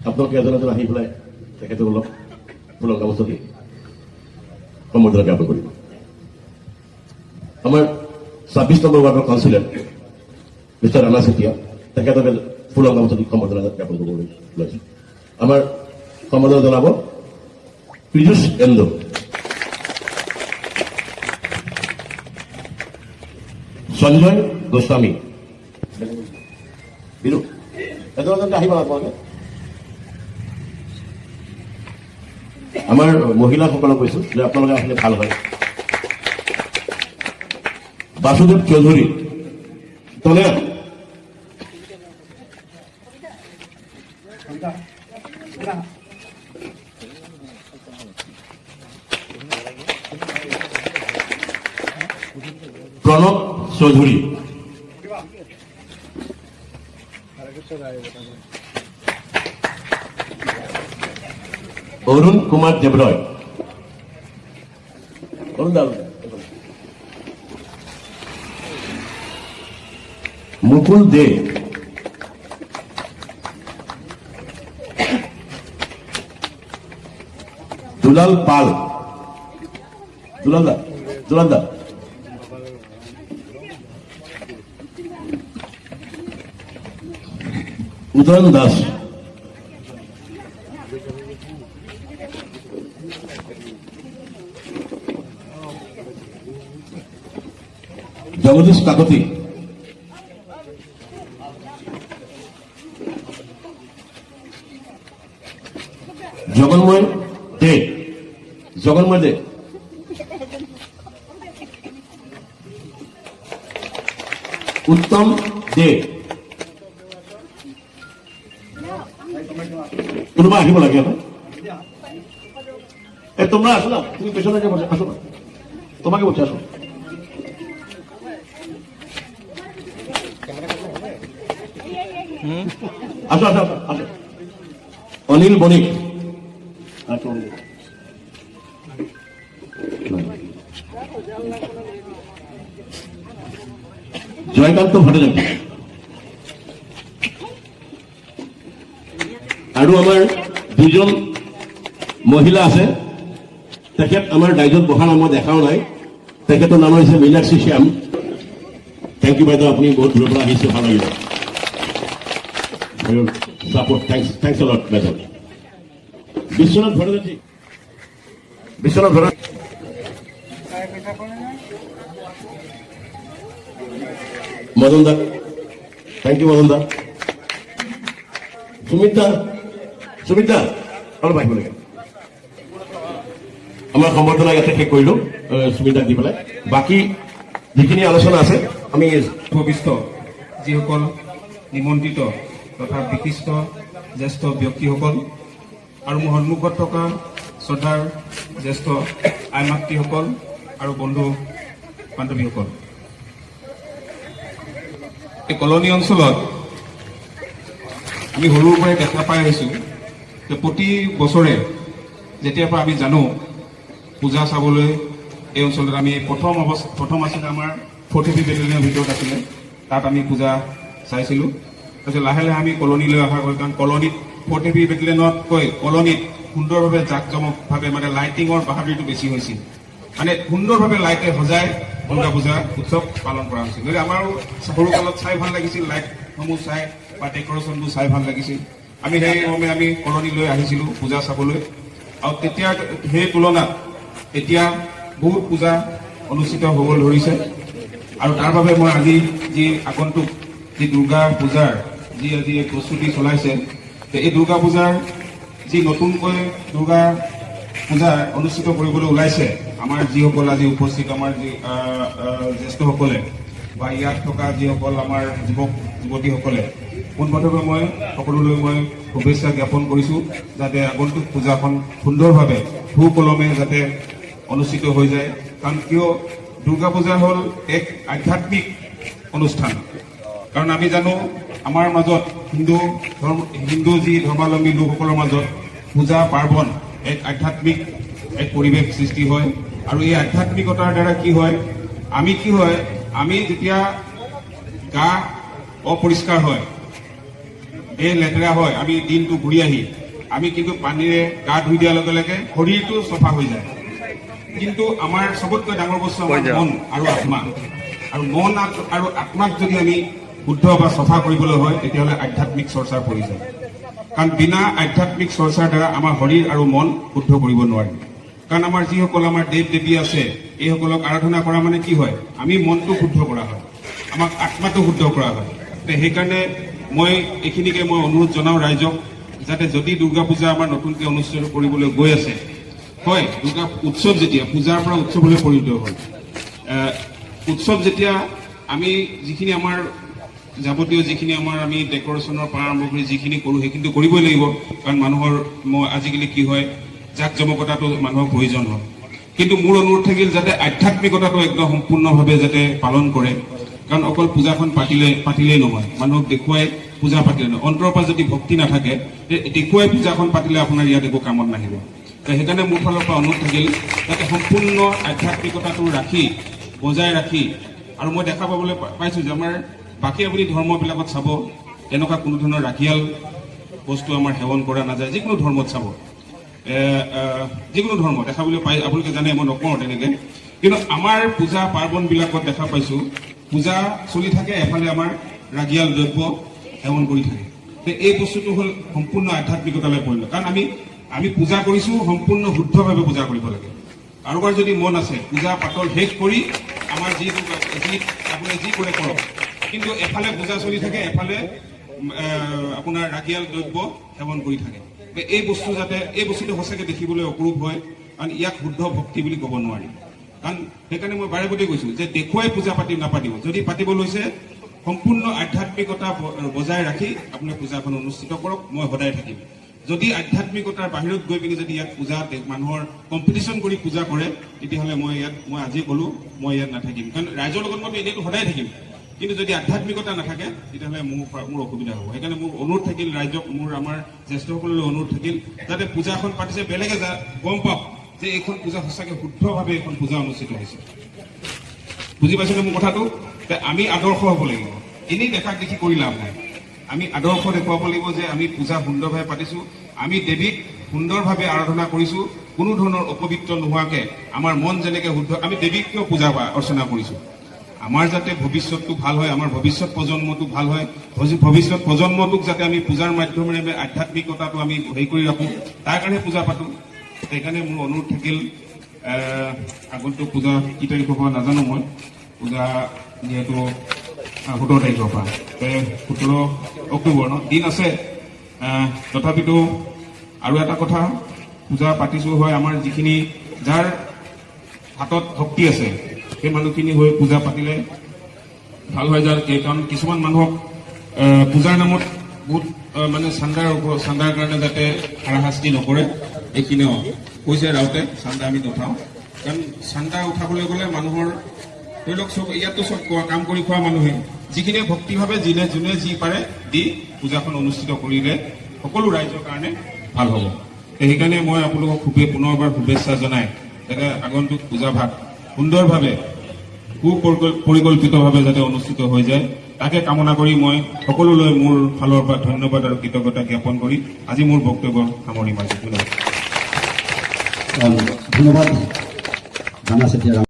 আপোনালোকে এজন এজন আহি পেলাই তেখেতসকলক ফুলৰ গামোচা দি সম্বৰ্ধনা জ্ঞাপন কৰিব। আমাৰ 26 নম্বৰ ৱাৰ্ডৰ কাউন্সিলৰ মিষ্টাৰ ৰাণা চেতিয়া তেখেতকে ফুলৰ গামোচা দি সম্বৰ্ধনা জ্ঞাপন কৰিবলৈ ওলাইছে। আমাৰ সম্বৰ্ধনা জনাব পীযুষ এন্দু, সঞ্জয় গোস্বামী। বিৰু এজন এজনকে আহিব আপোনালোকে। আমাৰ মহিলাসকলক কৈছো যে আপোনালোকে আহিলে ভাল হয়। বাসুদেৱ চৌধুৰী, তনে প্ৰণৱ চৌধুৰী, অৰুণ কুমাৰ দেৱৰয়, মুকুল দে, দুলাল পাল, দুলাল দা, উদয়ন দাস, জগদীশ কাকতি, জগন্ময় দে, উত্তম দে। কোনোবা আহিব লাগে না? তোমরা আসো না, তুমি পেছনে আসো না, তোমাকে বলছি আসো। আসো আসো আসো। অনিল বণিক, জয়কান্ত ভট্টাচার্য আৰু আমাৰ দুজন মহিলা আছে। তেখেত আমাৰ দায়িত্বত বহা নাম মই দেখাও নাই। তেখেতৰ নাম হৈছে মীনাক্ষী শ্যাম। থেংক ইউ বাইদেউ, আপুনি বহুত দূৰৰ পৰা আহিছে, ভাল লাগিব। Support, thanks a lot madam. Biswanath Bhattacharya, Madan দা, থ্যাংক ইউ মদন দা। সুমিতা অলপ আহিব লাগে। আমাৰ সম্বৰ্ধনা ইয়াতে শেষ কৰিলো সুমিতাক দি পেলাই। বাকী যিখিনি আলোচনা আছে আমি উপবিষ্ট যিসকল নিমন্ত্ৰিত তথা বিশিষ্ট জ্যেষ্ঠ ব্যক্তিসকল আৰু মোৰ সন্মুখত থকা শ্ৰদ্ধাৰ জ্যেষ্ঠ আই মাতৃসকল আৰু বন্ধু বান্ধৱীসকল, এই কলনী অঞ্চলত আমি সৰুৰ পৰাই দেখা পাই আহিছোঁ যে প্ৰতি বছৰে যেতিয়াৰ পৰা আমি জানো পূজা চাবলৈ এই অঞ্চলত আমি প্ৰথম আছিলে আমাৰ 40 বেটেলিয়নৰ ভিতৰত আছিলে, তাত আমি পূজা চাইছিলোঁ। তাৰপিছত লাহে লাহে আমি কলনীলৈ অহা হ'ল, কাৰণ কলনীত 40 বেটেলিয়নতকৈ কলনীত সুন্দৰভাৱে জাকজমকভাৱে মানে লাইটিঙৰ বাহাদুৰিটো বেছি হৈছিল। মানে সুন্দৰভাৱে লাইটে সজাই দুৰ্গা পূজা উৎসৱ পালন কৰা হৈছিল। গতিকে আমাৰো সৰুকালত চাই ভাল লাগিছিল, লাইটসমূহ চাই বা ডেকৰেশ্যনবোৰ চাই ভাল লাগিছিল। আমি সেইমৰ্মে আমি কলনীলৈ আহিছিলোঁ পূজা চাবলৈ। আৰু তেতিয়া সেই তুলনাত এতিয়া বহুত পূজা অনুষ্ঠিত হ'বলৈ ধৰিছে। আৰু তাৰ বাবে মই আজি যি আগন্তুক যি দুৰ্গা পূজাৰ যি আজি প্ৰস্তুতি চলাইছে, এই দুৰ্গা পূজাৰ যি নতুনকৈ দুৰ্গা পূজা অনুষ্ঠিত কৰিবলৈ ওলাইছে, আমাৰ যিসকল আজি উপস্থিত আমাৰ যি জ্যেষ্ঠসকলে বা ইয়াত থকা যিসকল আমাৰ যুৱক যুৱতীসকলে, পোনপ্ৰথমে মই সকলোলৈ মই শুভেচ্ছা জ্ঞাপন কৰিছোঁ, যাতে আগন্তুক পূজাখন সুন্দৰভাৱে সুকলমে যাতে অনুষ্ঠিত হৈ যায়। কাৰণ কিয় দুৰ্গা পূজা হ'ল এক আধ্যাত্মিক অনুষ্ঠান। কাৰণ আমি জানো আমাৰ মাজত হিন্দু যি ধৰ্মাৱলম্বী লোকসকলৰ মাজত পূজা পাৰ্বণ এক আধ্যাত্মিক এক পৰিৱেশ সৃষ্টি হয়। আৰু এই আধ্যাত্মিকতাৰ দ্বাৰা কি হয়, আমি যেতিয়া গা অপৰিষ্কাৰ হয় এই লেতেৰা হয় আমি দিনটো ঘূৰি আহি আমি কিন্তু পানীৰে গা ধুই দিয়াৰ লগে লগে শৰীৰটো চফা হৈ যায়। কিন্তু আমাৰ চবতকৈ ডাঙৰ বস্তু আমাৰ মন আৰু আত্মা। আৰু মন আৰু আত্মাক যদি আমি শুদ্ধ বা চফা কৰিবলৈ হয় তেতিয়াহ'লে আধ্যাত্মিক চৰ্চাৰ প্ৰয়োজন। কাৰণ বিনা আধ্যাত্মিক চৰ্চাৰ দ্বাৰা আমাৰ শৰীৰ আৰু মন শুদ্ধ কৰিব নোৱাৰি। কাৰণ আমাৰ যিসকল আমাৰ দেৱ দেৱী আছে এইসকলক আৰাধনা কৰা মানে কি হয়, আমি মনটো শুদ্ধ কৰা হয়, আমাক আত্মাটো শুদ্ধ কৰা হয়। সেইকাৰণে মই এইখিনিকে মই অনুৰোধ জনাওঁ ৰাইজক, যাতে যদি দুৰ্গা পূজা আমাৰ নতুনকৈ অনুষ্ঠিত কৰিবলৈ গৈ আছে, হয় দুৰ্গা উৎসৱ যেতিয়া পূজাৰ পৰা উৎসৱলৈ পৰিণত হ'ল, উৎসৱ যেতিয়া আমি যিখিনি আমাৰ যাৱতীয় যিখিনি আমাৰ আমি ডেকৰেশ্যনৰ পৰা আৰম্ভ কৰি যিখিনি কৰোঁ সেইখিনিতো কৰিবই লাগিব। কাৰণ মানুহৰ আজিকালি কি হয়, জাক জমকতাটো মানুহৰ প্ৰয়োজন হয়। কিন্তু মোৰ অনুৰোধ থাকিল যাতে আধ্যাত্মিকতাটো একদম সম্পূৰ্ণভাৱে যাতে পালন কৰে। কাৰণ অকল পূজাখন পাতিলেই নহয়, মানুহক দেখুৱাই পূজা পাতিলে নহয়, অন্তৰৰ পৰা যদি ভক্তি নাথাকে দেখুৱাই পূজাখন পাতিলে আপোনাৰ ইয়াত একো কামত নাহিব। সেইকাৰণে মোৰ ফালৰ পৰা অনুৰোধ থাকিল যাতে সম্পূৰ্ণ আধ্যাত্মিকতাটো ৰাখি বজাই ৰাখি, আৰু মই দেখা পাবলৈ পাইছোঁ যে আমাৰ বাকী আপুনি ধৰ্মবিলাকত চাব তেনেকুৱা কোনো ধৰণৰ ৰাগিয়াল বস্তু আমাৰ সেৱন কৰা নাযায়। যিকোনো ধৰ্মত চাব, যিকোনো ধৰ্ম দেখাবলৈ পাই, আপোনালোকে জানে মই নকওঁ তেনেকৈ। কিন্তু আমাৰ পূজা পাৰ্বণবিলাকত দেখা পাইছোঁ পূজা চলি থাকে, এফালে আমাৰ ৰাগিয়াল দ্ৰব্য সেৱন কৰি থাকে। এই বস্তুটো হ'ল সম্পূৰ্ণ আধ্যাত্মিকতালৈ পৰিণত। কাৰণ আমি পূজা কৰিছোঁ সম্পূৰ্ণ শুদ্ধভাৱে পূজা কৰিব লাগে। কাৰোবাৰ যদি মন আছে পূজা পাতল শেষ কৰি আমাৰ আপুনি যি কৰে কৰক, কিন্তু এফালে পূজা চলি থাকে এফালে আপোনাৰ ৰাগিয়াল দ্ৰব্য সেৱন কৰি থাকে। এই বস্তুটো সঁচাকৈ দেখিবলৈ অপৰূপ হয়। কাৰণ ইয়াক শুদ্ধ ভক্তি বুলি ক'ব নোৱাৰি। কাৰণ সেইকাৰণে মই বাৰে প্ৰতি কৈছোঁ যে দেখুৱাই পূজা নাপাতিব। যদি পাতিব লৈছে সম্পূৰ্ণ আধ্যাত্মিকতা বজাই ৰাখি আপুনি পূজাখন অনুষ্ঠিত কৰক, মই সদায় থাকিম। যদি আধ্যাত্মিকতাৰ বাহিৰত গৈ পিনি যদি ইয়াত পূজা মানুহৰ কম্পিটিশ্যন কৰি পূজা কৰে তেতিয়াহ'লে মই আজি ক'লোঁ মই ইয়াত নাথাকিম। কাৰণ ৰাইজৰ লগত মই এনেইতো সদায় থাকিম, কিন্তু যদি আধ্যাত্মিকতা নাথাকে তেতিয়াহ'লে মোৰ অসুবিধা হ'ব। সেইকাৰণে মোৰ অনুৰোধ থাকিল ৰাইজক, আমাৰ জ্যেষ্ঠসকললৈ অনুৰোধ থাকিল যাতে পূজাখন পাতিছে বেলেগে গম পাওক যে এইখন পূজা সঁচাকৈ শুদ্ধভাৱে এইখন পূজা অনুষ্ঠিত হৈছে। বুজি পাইছেনে মোৰ কথাটো? আমি আদৰ্শ হ'ব লাগিব, এনেই দেখাক দেখি কৰি লাভ নাই। আমি আদৰ্শ দেখুৱাব লাগিব যে আমি পূজা সুন্দৰভাৱে পাতিছোঁ, আমি দেৱীক সুন্দৰভাৱে আৰাধনা কৰিছোঁ, কোনো ধৰণৰ অপবিত্ৰ নোহোৱাকৈ আমাৰ মন যেনেকৈ শুদ্ধ, আমি দেৱীক কিয় পূজা অৰ্চনা কৰিছোঁ? আমাৰ যাতে ভৱিষ্যতটো ভাল হয়, আমাৰ ভৱিষ্যত প্ৰজন্মটো ভাল হয়, ভৱিষ্যত প্ৰজন্মটোক যাতে আমি পূজাৰ মাধ্যমেৰে আধ্যাত্মিকতাটো আমি হেৰি কৰি ৰাখোঁ, তাৰ কাৰণে পূজা পাতোঁ। সেইকাৰণে মোৰ অনুৰোধ থাকিল, আগন্তুক পূজা কি তাৰিখৰ পৰা নাজানো মই, পূজা যিহেতু 17 তাৰিখৰ পৰা, 17 অক্টোবৰ দিন আছে। তথাপিতো আৰু এটা কথা, পূজা পাতিছোঁ হয় আমাৰ যিখিনি যাৰ হাতত শক্তি আছে সেই মানুহখিনি হৈ পূজা পাতিলে ভাল হয়। কাৰণ কিছুমান মানুহক পূজাৰ নামত বহুত মানে চান্দাৰ কাৰণে যাতে হাৰাশাস্তি নকৰে, এইখিনিও কৈছে ৰাউতে চান্দা আমি নুঠাওঁ। কাৰণ চান্দা উঠাবলৈ গ'লে মানুহৰ ধৰি লওক চব ইয়াততো চব কাম কৰি খোৱা মানুহে যিখিনিয়ে ভক্তিভাৱে যোনে যি পাৰে দি পূজাখন অনুষ্ঠিত কৰিলে সকলো ৰাইজৰ কাৰণে ভাল হ'ব। সেইকাৰণে মই আপোনালোকক পুনৰবাৰ শুভেচ্ছা জনাই যাতে আগন্তুক পূজা ভাগ সুন্দৰভাৱে সুপৰিকল্পিতভাৱে যাতে অনুষ্ঠিত হৈ যায় তাকে কামনা কৰি মই সকলোলৈ মোৰ ফালৰ পৰা ধন্যবাদ আৰু কৃতজ্ঞতা জ্ঞাপন কৰি আজি মোৰ বক্তব্য সামৰণি মাৰিছোঁ। ধন্যবাদ।